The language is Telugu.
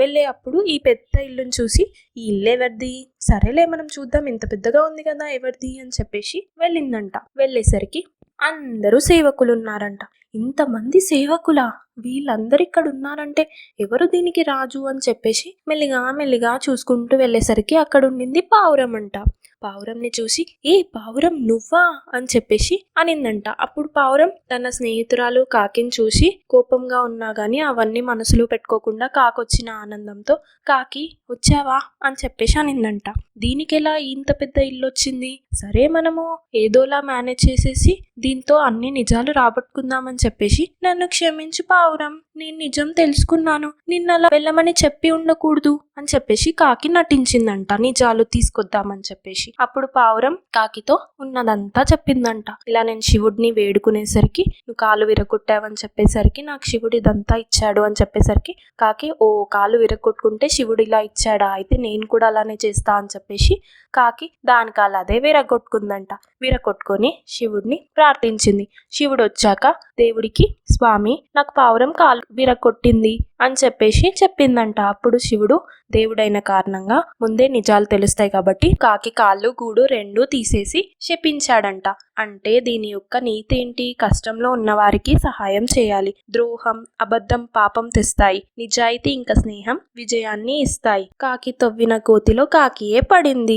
వెళ్ళే అప్పుడు ఈ పెద్ద ఇల్లుని చూసి ఈ ఇల్లు ఎవరిది, సరేలే మనం చూద్దాం, ఇంత పెద్దగా ఉంది కదా ఎవరిది అని చెప్పేసి వెళ్ళిందంట. వెళ్ళేసరికి అందరూ సేవకులు ఉన్నారంట. ఇంతమంది సేవకులా, వీళ్ళందరూ ఇక్కడ ఉన్నారంటే ఎవరు దీనికి రాజు అని చెప్పేసి మెల్లిగా మెల్లిగా చూసుకుంటూ వెళ్ళేసరికి అక్కడ ఉండింది పావురం అంట. పావురంని చూసి ఏ పావురం నువ్వా అని చెప్పేసి అనిందంట. అప్పుడు పావురం తన స్నేహితురాలు కాకిని చూసి కోపంగా ఉన్నా గానీ అవన్నీ మనసులో పెట్టుకోకుండా కాకొచ్చిన ఆనందంతో కాకి వచ్చావా అని చెప్పేసి అనిందంట. దీనికెలా ఇంత పెద్ద ఇల్లు వచ్చింది, సరే మనము ఏదోలా మేనేజ్ చేసేసి దీంతో అన్ని నిజాలు రాబట్టుకుందామని చెప్పేసి నన్ను క్షమించు పావురం, నేను నిజం తెలుసుకున్నాను, నిన్నలా వెళ్ళమని చెప్పి ఉండకూడదు అని చెప్పేసి కాకి నటించిందంట నిజాలు తీసుకొద్దామని చెప్పేసి. అప్పుడు పావురం కాకితో ఉన్నదంతా చెప్పిందంట. ఇలా నేను శివుడిని వేడుకునేసరికి నువ్వు కాలు విరగొట్టావని చెప్పేసరికి నాకు శివుడు ఇదంతా ఇచ్చాడు అని చెప్పేసరికి కాకి ఓ కాలు విరగొట్టుకుంటే శివుడు ఇలా ఇచ్చాడా, అయితే నేను కూడా అలానే చేస్తా అని చెప్పేసి కాకి దాని కాలు అదే విరగొట్టుకుందంట. విరగొట్టుకొని శివుడిని ప్రార్థించింది. శివుడు వచ్చాక దేవుడికి స్వామి నాకు పావురం కాలు విరగొట్టింది అని చెప్పేసి చెప్పిందంట. అప్పుడు శివుడు దేవుడైన కారణంగా ముందే నిజాలు తెలుస్తాయి కాబట్టి కాకి కాళ్ళు గూడు రెండూ తీసేసి శపించాడంట. అంటే దీని యొక్క నీతి ఏంటి, కష్టంలో ఉన్నవారికి సహాయం చేయాలి. ద్రోహం అబద్ధం పాపం తెస్తాయి, నిజాయితీ ఇంకా స్నేహం విజయాన్ని ఇస్తాయి. కాకి తవ్విన కోతిలో కాకియే పడింది.